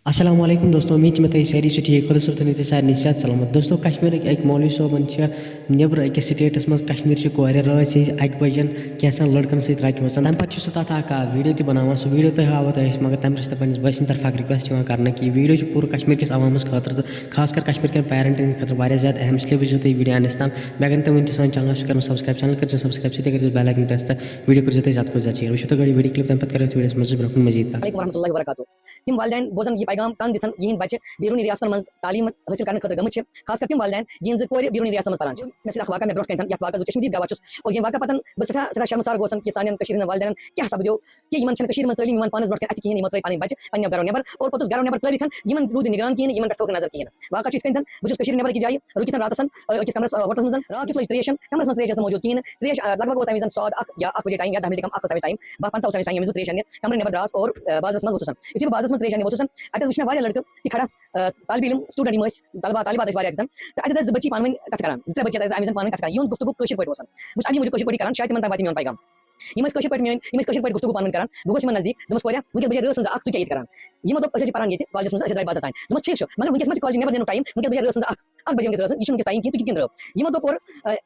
السلام علیکم دوستو امید میں ساری سے ٹھیک خدا صبح تھی سارے صحت سلامت دوستو کشمیر ایک مولوی صوبن نبر اکس سٹیٹس مز کشمیر کورِ رات سز 1 بجن کینسن لڑکن ست رچم تمہ پتہ سہ تک اکھ ویڈیو تہ بنانا سہ ویڈیو تہ ہاو تہ مگر تمہ رشتہ پنس بٲے سٕنٛدِ طرفہٕ رِکویسٹ کرنا کہ ویڈیو پورٕ کشمیر کس عوامس خاطر تو خاص کر کشمیر کٮ۪ن پیرنٹن خاطر واریاہ زیادٕ اہم اس لیے وٕچھزیو تُہۍ ویڈیو انس تام بیٚیہِ اگر تُہۍ وٕنہِ تہِ سٲنۍ چینل کران سبسکرایب چینل کٔرزیو سبسکرایب سۭتۍ کٔرزیو بیل آیکن پریس تہٕ ویڈیو کٔرزیو تُہۍ زیادٕ کھۄتہٕ زیادٕ شیر وٕچھو تُہۍ گۄڈٕ ویڈیو کلپ تمہِ پتہٕ کَرو أسۍ ویڈیوس منٛز برونٛہہ کُن مزیٖد کتھ ورحمۃ اللہ وبرکاتہ تم والدین بوزن یہ پیغام کن دتن یہند بچہ بیرونی ریاستن من تعلیم حاصل کرنے خاطر گمت خاص کر تم والدین جہاز کور بیرونی ریاستن من پران مے سی واقعہ مے برو کن یہ واقعہ چشمدید گواہ اور یہ واقعہ پتن بس سٹھا شرمسار گوسن کہ سان والدین کیا سپدو کہ من تعلیم من پانس برو ات کہین یم تر پن بچہ پنہ گھرو نبر اور پتہ گھرو نبر ترٲوِتھ یم روٗد نگران کہین یم پہ نظر کہین واقعہ چھ کن بہت نبر کی جائے رکتن راتسن أکِس کمرس ہوٹلس من رات کت لج تریش کمرس من تریش موجود کہین تریش لگ بھگ تمہ سواد یا 1 بجے ٹائم یا 10 بجے کم 1 ٹائم 50 ٹائم یم تریش کمر نبر دراس اور بازس من ووتھسن یتھے بازس من تریش ووتھسن ات وچھ مے واریاہ لڑکہ تہ کھڑا طالب علم سٹوڈنٹ طالبات واریاہ ات بچی پانوین کت کران زٕ ترٛےٚ بچی ام پانوین کت کران یہن گفتگو کٲشر پٲٹھۍ اوسن بہٕ امی موجود کٲشر پٲٹھۍ کران شاید تمن تام واتہِ میون پیغام یم کٲشر پٲٹھۍ گفتگو پانوین کران بہٕ گوس یمن نزدیک دوٚپمس کوریا ونکیٚس بجے رٲژ سٕنٛز 1 تُہۍ کیٛاہ ییٚتہِ کران یمو دوٚپ أسۍ حظ چھِ پران ییٚتہِ کالجس منٛز أسۍ درٛاے بازر تانۍ دوٚپمس ٹھیٖک چھُ مگر ونکیٚس ما چھُ کالجہِ نٮ۪بر نیرنُک ٹایم ونکیٚس بجے رٲژ سٕنٛز 1 بجے ونکیٚس رٲژ یہ چھُنہٕ ونکیٚس ٹایم کینٛہہ تُہۍ کِتھ کٔنۍ درٛاو یمو دوٚپ اور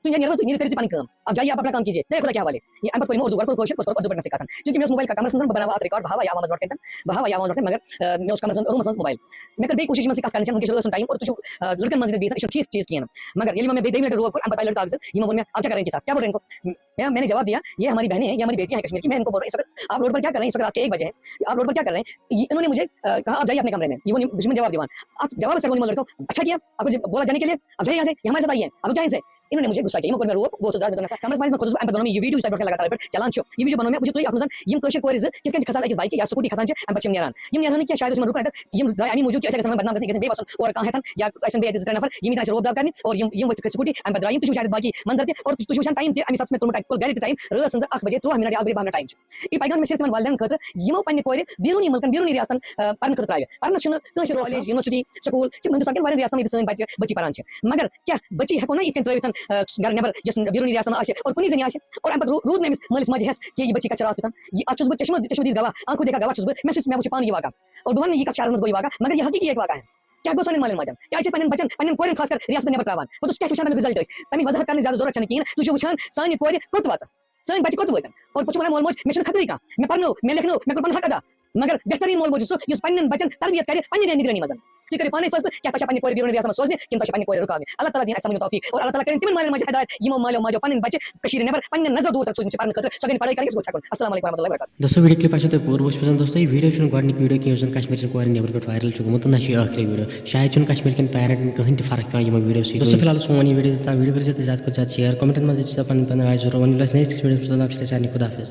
تُہۍ نیرو تُہۍ کٔرِو پنٕنۍ کٲم اب جائیے آپ اپنا کام کیجیے جے خدا کے حوالے یہ ام پتہٕ کوٚر یمو اردو گۄڈٕ کوٚر کٲشُر پتہٕ کوٚر اردو پٲٹھۍ کتھن چونکہ مےٚ اوس موبایل کمرس منٛز بہٕ بناوہا اتھ رِکاڈ بہٕ ہاوہا آواز برونٛٹھ کَنۍ بہٕ ہاوہا آواز برونٛٹھ کَنۍ مگر مےٚ اوس کمرس منٛز روٗمس منٛز موبایل مےٚ کٔر بیٚیہِ کوٗشش یمن سۭتۍ کتھ کرنٕچ ونکیٚس چھُ رٲژ سُنٛد ٹایم اور تُہۍ چھِو لڑکن منٛز بِہِتھ یہِ چھُنہٕ ٹھیٖک چیٖز کِہیٖنۍ مگر ییٚلہِ مےٚ بیٚیہِ 2 منٹ روب کوٚر ام پتہٕ آیہِ لڑکہٕ اکھ زٕ یمو ووٚن مےٚ اب کیا کریں ان کے ساتھ کیا بول رہے ہیں ان کو میں نے جواب دیا یہ ہماری بہنیں ہیں یہ ہماری بیٹیاں ہیں کشمیر کی میں ان کو بول رہا ہوں اس وقت آپ روڈ پر کیا کر رہے ہیں اس وقت رات کے 1 بجے ہیں آپ روڈ پر کیا کر رہے ہیں انہوں نے مجھے کہا آپ جائیے اپنے کمرے میں یہ دشمن جواب دیوان آپ جواب سے لڑکوں اچھا کیا آپ کو بولا جانے کے لیے اب جائیے یہاں سے ہمارے ساتھ آئیے اب کیا ان سے انہوں نے مجھے غصہ کیا میں روب بہت زیادہ کمرس منٛز خود ام پتہٕ یہ ویڈیو تۄہہِ لگاتار چلان یہ ویڈیو بنو مےٚ وٕچھِو تُہۍ اتھ منٛز یم کٲشِر کورِ زٕ کِتھ کٔنۍ کھسان أکِس بایکہِ یا سکوٗٹی کھسان چھِ ام پتہٕ چھِ نیران نیران نہٕ کینٛہہ شاید اوس یِمن رُکان تتھ یم درٛاے امی موٗجوٗب کہِ أسۍ گژھن بدنام گژھٕنۍ گژھن بیٚیہِ وسُن اورٕ کانٛہہ ہٮ۪تھن یا ٲسن بیٚیہِ 2-3 نفر یِم ییٚتہِ روب داب کرنہِ اور یم ؤتھۍ سکوٗٹی ام پتہٕ درٛاے یم تُہۍ چھِو شاید باقی منظر تہِ اور تُہۍ چھِو وٕچھان ٹایم تہِ امی ساتہٕ مےٚ تُلمُت اتہِ گرِ تہِ ٹایم رٲژ سٕنٛزٕ 1 بجے 13 منٹ یا 1 بجے 12 منٹ ٹایم چھُ یہِ پیغام مےٚ صرف تِمن والدین خٲطرٕ یِمو پننہِ کورِ بیرونی مُلکن بیرونی ریاستن پرنہٕ خٲطرٕ ترٛاوِ پرنس چھُنہٕ کٲنٛسہِ کالج یونیورسٹی سکوٗل چھِ ہندوستان کٮ۪ن واریاہن ریاستن ییٚتہِ سٲنۍ بچی پران چھِ مگر کیٛاہ بچی ہٮ۪کو نا یِتھ کٔنۍ ترٛٲوِتھ گرٕ نٮ۪بر یۄس بیرونی ریاستن آسہِ اور کُنی زٔنۍ آسہِ اور ام پتہٕ روٗد نہٕ أمِس مٲلِس ماجہِ ہٮ۪س کہِ یہِ بچی کتھ چھِ راتھ کیُتھ اتھ چھُس بہٕ چشمدید گواہ آنکھو دیکھا گواہ چھُس بہٕ مےٚ وٕچھ پانہٕ یہِ واقعہ اور بہٕ ونہٕ یہِ کتھ شہرس منٛز گوٚو یہِ واقعہ مگر یہِ حقیٖقی ایک واقعہ ہے کیا گوٚو سانٮ۪ن مالٮ۪ن ماجٮ۪ن کیٛازِ چھِ پننٮ۪ن بچن پننٮ۪ن کورٮ۪ن خاص کر ریاستن نٮ۪بر ترٛاوان پوٚتُس کیٛاہ چھِ وٕچھان تمیُک رِزلٹ أسۍ تمِچ وضاحت کرنٕچ زیادٕ ضروٗرت چھنہٕ کِہیٖنۍ تُہۍ چھِو وٕچھان سانہِ کورِ کوٚت واژٕ سٲنۍ بچہِ کوٚت وٲتۍ اور پوٚتُس چھُ ونان مول موج مےٚ چھُنہٕ خطرٕے کانٛہہ مےٚ پرنو مےٚ لیکھنو مےٚ کوٚر پنُن حق ادا مگر بہتریٖن مول موج چھُ سُہ یُس پننٮ۪ن بچن تربیت کرِ پننہِ نگرٲنی منٛز تُہۍ کٔرِو پانے فٲصلہٕ کیٛاہ تۄہہِ چھا پننہِ کورِ بیرونی ریاستن منٛز سوزنہِ کِنہٕ تۄہہِ چھِ پننہِ کورِ رُکاونہِ اللہ تعالیٰ دِیِن اَسہِ سمجھُن توفیٖق اور اللہ تعالیٰ کٔرِنۍ تِمن مالٮ۪ن ماجٮ۪ن ہدایت یِمو مالیو ماجو پنٕنۍ بچہِ کٔشیٖرِ نٮ۪بر پننٮ۪ن نظرو دوٗر تک سوزمٕتۍ چھِ پرنہٕ خٲطرٕ سۄ گٔے پڑٲے کرٕنۍ گوٚژھ ہٮ۪کُن السلام علیکم ورحمۃ اللہ وبرکاتہ دوستو ویڈیو کلپ آسیو تۄہہِ پوٗرٕ وٕچھمٕژ دوستو یہِ ویڈیو چھُنہٕ گۄڈنیُک ویڈیو کینٛہہ یُس زن کشمیٖر چٮ۪ن کورٮ۪ن نٮ۪بر پٮ۪ٹھ وایرل چھُ گوٚمُت تہٕ نہ چھُ یہِ ٲخری ویڈیو شاید چھُنہٕ کشمیٖر کٮ۪ن پیرنٹن کٕہٕنۍ تہِ فرق پیٚوان یِمو ویڈیو سۭتۍ دوستو فِلحال سون یہِ ویڈیو تام ویڈیو کٔرزیو تُہۍ زیادٕ کھۄتہٕ زیادٕ شیر کٔمنٹن منٛز دِژ پنٕنۍ راے ضروٗر وۄنۍ ییٚلہِ أسۍ نیکسٹ ویڈیوَس منٛز سارنٕے خۄدا حافِظ